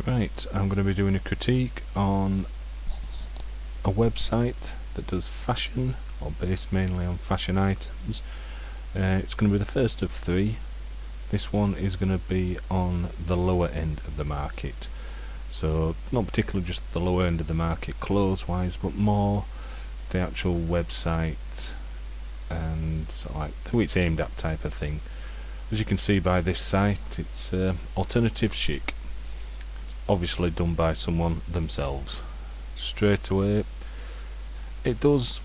Right, I'm going to be doing a critique on a website that does fashion, or based mainly on fashion items. It's going to be the first of three. This one is going to be on the lower end of the market. So not particularly just the lower end of the market clothes wise, but more the actual website and sort of like who it's aimed at type of thing. As you can see by this site, it's alternative chic. Obviously done by someone themselves. Straight away it does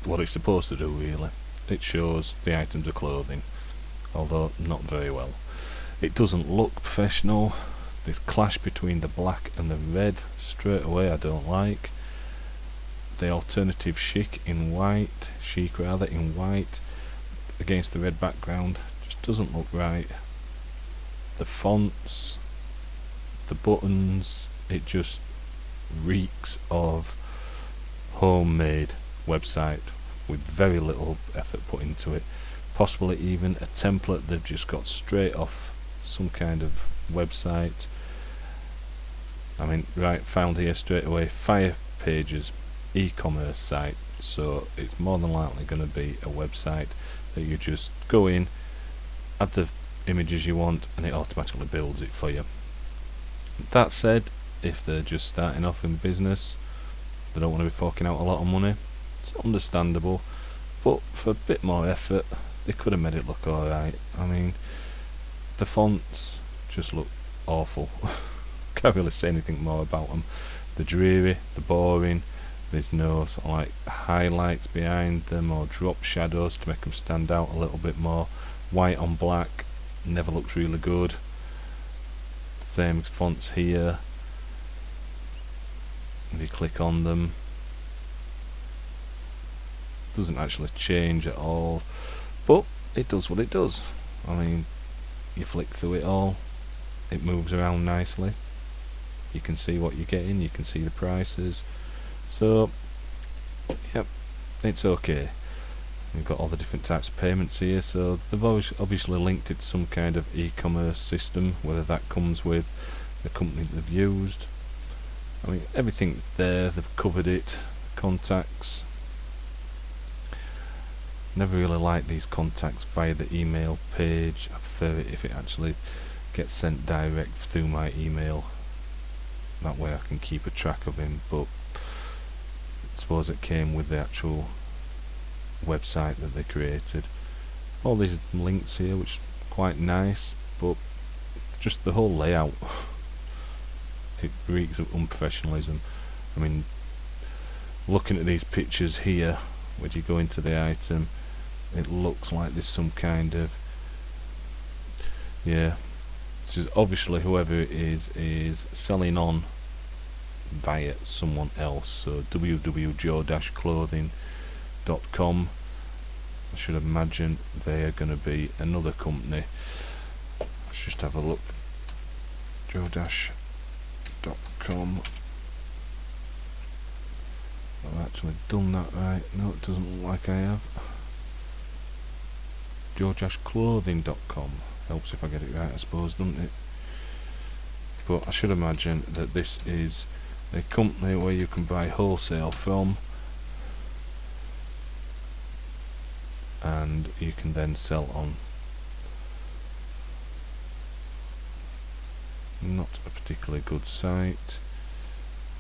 what it's supposed to do really. It shows the items of clothing, although not very well. It doesn't look professional. This clash between the black and the red straight away I don't like. The alternative chic in white against the red background just doesn't look right. The fonts, the buttons, it just reeks of homemade website with very little effort put into it. Possibly even a template they've just got straight off some kind of website. I mean, right, found here straight away, Fire Pages e-commerce site, so it's more than likely going to be a website that you just go in, add the images you want, and it automatically builds it for you. That said, if they're just starting off in business, they don't want to be forking out a lot of money, it's understandable, but for a bit more effort they could have made it look alright. I mean, the fonts just look awful. Can't really say anything more about them. They're dreary, they're boring, there's no sort of like highlights behind them or drop shadows to make them stand out a little bit more. White on black never looks really good. Same fonts here. If you click on them, it doesn't actually change at all, but it does what it does. I mean, you flick through it all, it moves around nicely, you can see what you're getting, you can see the prices, so yep, it's okay. You've got all the different types of payments here, so they've obviously linked it to some kind of e-commerce system, whether that comes with the company that they've used. I mean, everything's there, they've covered it. Contacts, never really like these contacts via the email page. I prefer it if it actually gets sent direct through my email, that way I can keep a track of him, but I suppose it came with the actual website that they created. All these links here, which is quite nice, but just the whole layout, it reeks of unprofessionalism. I mean, looking at these pictures here, when you go into the item, it looks like there's some kind of, yeah, this is obviously whoever it is selling on via someone else. So www.joe-clothing.com, I should imagine they are going to be another company. Let's just have a look. joe-.com. I've actually done that right. No, it doesn't look like I have. joe-clothing.com helps if I get it right, I suppose, doesn't it? But I should imagine that this is a company where you can buy wholesale from, and you can then sell on. Not a particularly good site,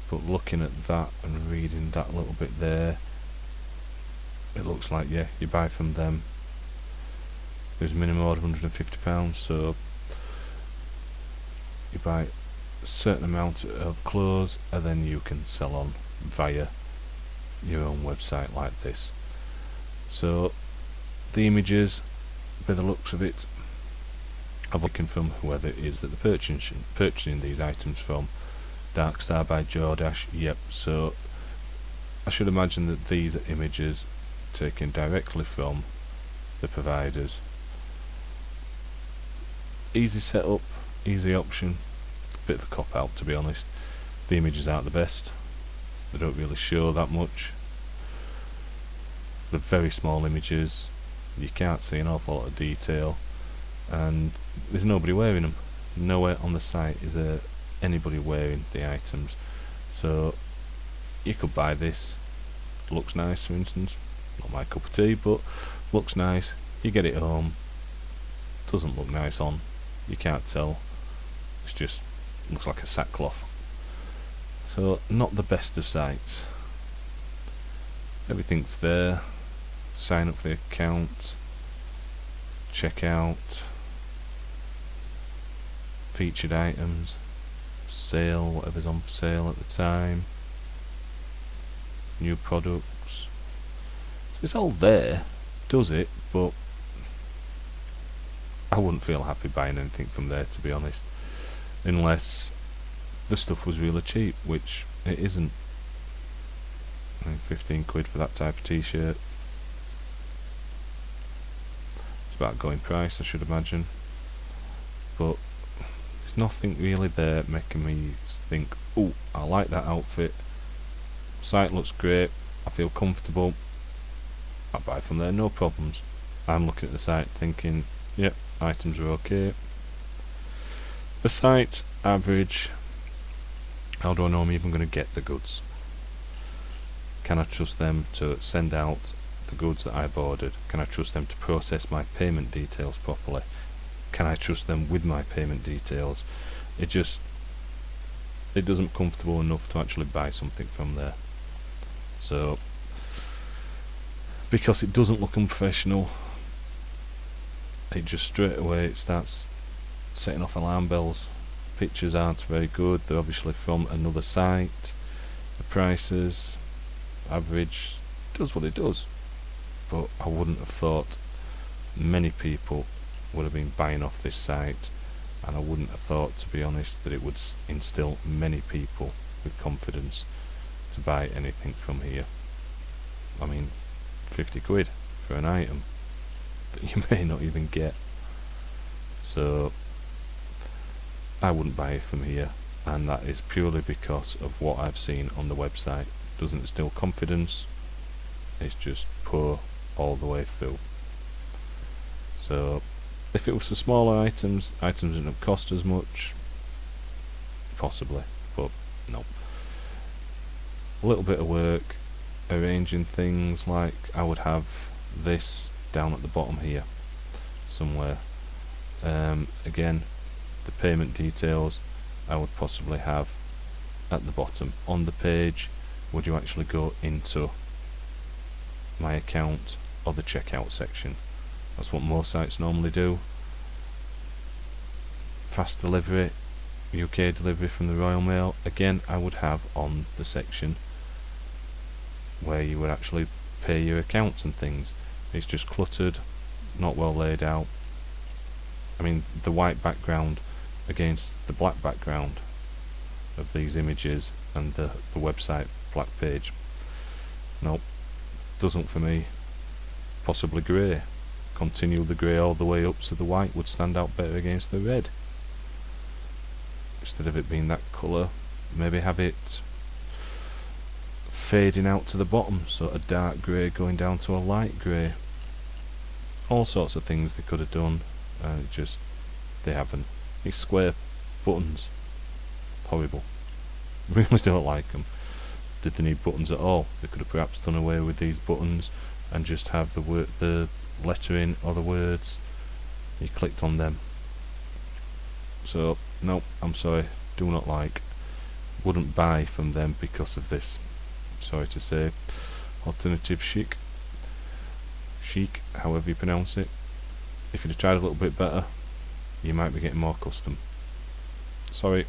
but looking at that and reading that little bit there, it looks like, yeah, you buy from them. There's a minimum order of £150, so you buy a certain amount of clothes and then you can sell on via your own website like this. So the images, by the looks of it, I've taken from whoever it is that they're purchasing these items from. Darkstar by Jordash, yep, so I should imagine that these are images taken directly from the providers. Easy setup, easy option, bit of a cop out to be honest. The images aren't the best, they don't really show that much. They're very small images, you can't see an awful lot of detail, and there's nobody wearing them. Nowhere on the site is there anybody wearing the items. So you could buy this, looks nice for instance, not my cup of tea, but looks nice. You get it home, doesn't look nice on, you can't tell, it's just looks like a sackcloth. So not the best of sites. Everything's there. Sign up for the account, check out, featured items, sale, whatever's on sale at the time, new products. So it's all there, does it, but I wouldn't feel happy buying anything from there, to be honest, unless the stuff was really cheap, which it isn't. I mean, 15 quid for that type of t-shirt. It's about going price, I should imagine, but there's nothing really there making me think, oh, I like that outfit, site looks great, I feel comfortable, I'll buy from there, no problems. I'm looking at the site thinking, yep, items are okay. The site, average. How do I know I'm even going to get the goods? Can I trust them to send out the goods that I've ordered? Can I trust them to process my payment details properly? Can I trust them with my payment details? It doesn't look comfortable enough to actually buy something from there. So, because it doesn't look unprofessional, it just straight away it starts setting off alarm bells. Pictures aren't very good, they're obviously from another site. The prices, average, does what it does, but I wouldn't have thought many people would have been buying off this site, and I wouldn't have thought, to be honest, that it would instill many people with confidence to buy anything from here. I mean, 50 quid for an item that you may not even get. So I wouldn't buy it from here, and that is purely because of what I've seen on the website. Doesn't instill confidence, it's just poor all the way through. So if it was for smaller items wouldn't have cost as much, possibly, but no. A little bit of work arranging things, like I would have this down at the bottom here somewhere. Again, the payment details I would possibly have at the bottom on the page. Would you actually go into my account or the checkout section? That's what most sites normally do. Fast delivery, UK delivery from the Royal Mail, again I would have on the section where you would actually pay your accounts and things. It's just cluttered, not well laid out. I mean, the white background against the black background of these images and the website black page, nope, doesn't for me. Possibly grey, continue the grey all the way up so the white would stand out better against the red. Instead of it being that colour, maybe have it fading out to the bottom, so a dark grey going down to a light grey. All sorts of things they could have done, and they haven't. These square buttons, horrible. Really don't like them. Did they need buttons at all? They could have perhaps done away with these buttons and just have the lettering or the words. You clicked on them. So no, I'm sorry, do not like. Wouldn't buy from them because of this. Sorry to say. Alternative chic, however you pronounce it. If you'd have tried a little bit better, you might be getting more custom. Sorry.